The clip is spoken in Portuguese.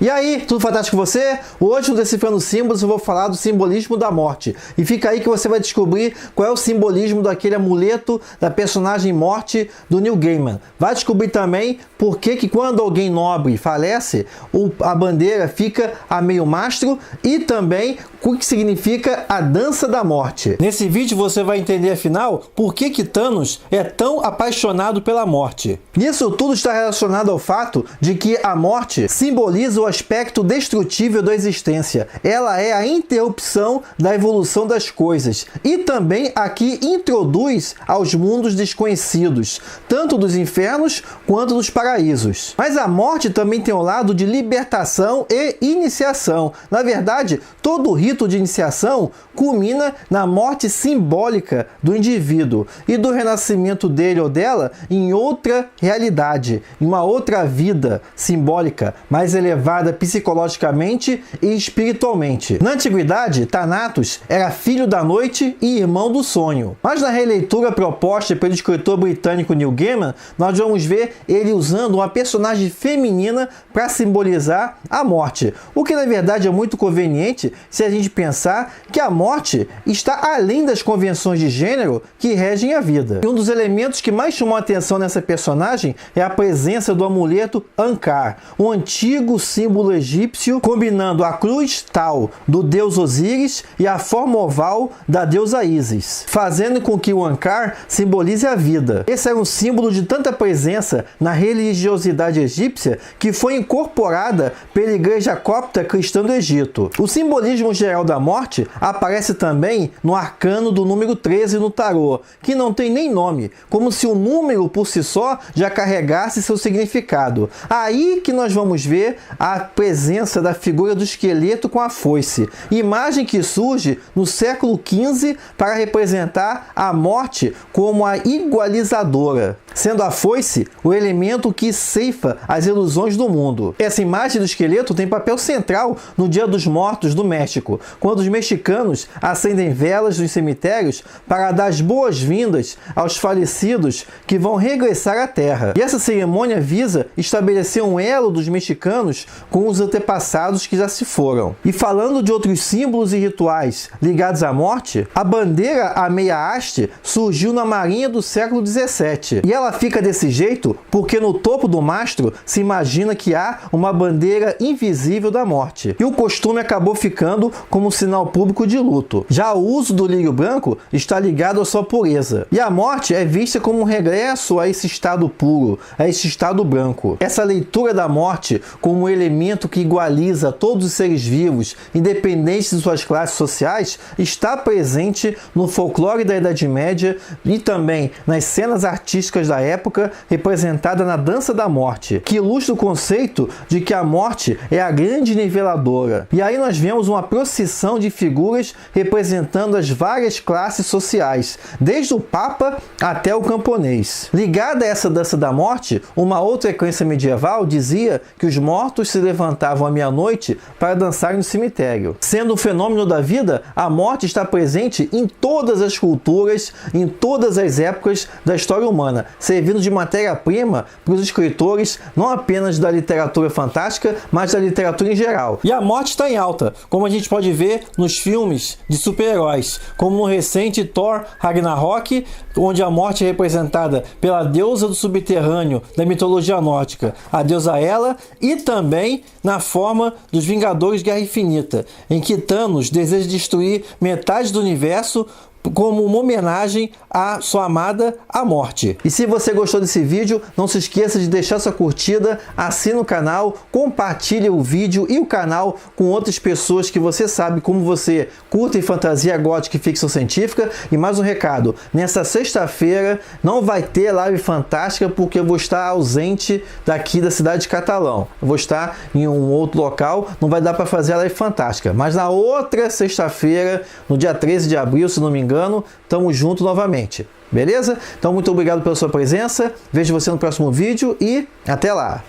E aí, tudo fantástico com você? Hoje no Decifrando Símbolos eu vou falar do simbolismo da morte. E fica aí que você vai descobrir qual é o simbolismo daquele amuleto da personagem Morte do Neil Gaiman. Vai descobrir também por que quando alguém nobre falece, a bandeira fica a meio mastro e também o que significa a dança da morte. Nesse vídeo você vai entender afinal por que Thanos é tão apaixonado pela morte. Isso tudo está relacionado ao fato de que a morte simboliza o aspecto destrutível da existência. Ela é a interrupção da evolução das coisas e também aqui introduz aos mundos desconhecidos, tanto dos infernos quanto dos paraísos. Mas a morte também tem o lado de libertação e iniciação. Na verdade, todo rito de iniciação culmina na morte simbólica do indivíduo e do renascimento dele ou dela em outra realidade, em uma outra vida simbólica, mais elevada psicologicamente e espiritualmente. Na antiguidade, Thanatos era filho da noite e irmão do sonho. Mas na releitura proposta pelo escritor britânico Neil Gaiman, nós vamos ver ele usando uma personagem feminina para simbolizar a morte, o que na verdade é muito conveniente se a gente pensar que a morte está além das convenções de gênero que regem a vida. E um dos elementos que mais chamou a atenção nessa personagem é a presença do amuleto Ankar, um antigo símbolo egípcio combinando a cruz tal do deus Osíris e a forma oval da deusa Ísis, fazendo com que o Ankar simbolize a vida. Esse era um símbolo de tanta presença na religiosidade egípcia que foi incorporada pela igreja copta cristã do Egito. O simbolismo geral da morte aparece também no arcano do número 13 no tarô, que não tem nem nome, como se o número por si só já carregasse seu significado. Aí que nós vamos ver a presença da figura do esqueleto com a foice, imagem que surge no século XV para representar a morte como a igualizadora, sendo a foice o elemento que ceifa as ilusões do mundo. Essa imagem do esqueleto tem papel central no Dia dos Mortos do México, quando os mexicanos acendem velas nos cemitérios para dar as boas-vindas aos falecidos que vão regressar à Terra. E essa cerimônia visa estabelecer um elo dos mexicanos com os antepassados que já se foram. E falando de outros símbolos e rituais ligados à morte, a bandeira à meia haste surgiu na Marinha do século XVII. E ela fica desse jeito porque no topo do mastro se imagina que há uma bandeira invisível da morte. E o costume acabou ficando como sinal público de luto. Já o uso do lírio branco está ligado à sua pureza. E a morte é vista como um regresso a esse estado puro, a esse estado branco. Essa leitura da morte como um elemento que igualiza todos os seres vivos, independente de suas classes sociais, está presente no folclore da Idade Média e também nas cenas artísticas da época, representada na dança da morte, que ilustra o conceito de que a morte é a grande niveladora. E aí nós vemos uma procissão de figuras representando as várias classes sociais, desde o Papa até o camponês. Ligada a essa dança da morte, uma outra crença medieval dizia que os mortos se levantavam à meia-noite para dançar no cemitério. Sendo um fenômeno da vida, a morte está presente em todas as culturas, em todas as épocas da história humana, servindo de matéria-prima para os escritores, não apenas da literatura fantástica, mas da literatura em geral. E a morte está em alta, como a gente pode ver nos filmes de super-heróis, como no recente Thor Ragnarok, onde a morte é representada pela deusa do subterrâneo da mitologia nórdica, a deusa Hela, e também na forma dos Vingadores Guerra Infinita, em que Thanos deseja destruir metade do universo como uma homenagem à sua amada, a morte. E se você gostou desse vídeo, não se esqueça de deixar sua curtida, assine o canal, compartilhe o vídeo e o canal com outras pessoas que você sabe como você curte fantasia gótica e ficção científica. E mais um recado, nessa sexta-feira não vai ter live fantástica porque eu vou estar ausente daqui da cidade de Catalão. Eu vou estar em um outro local, não vai dar para fazer a live fantástica. Mas na outra sexta-feira, no dia 13 de abril, se não me engano, tamo junto novamente. Beleza? Então muito obrigado pela sua presença, vejo você no próximo vídeo e até lá!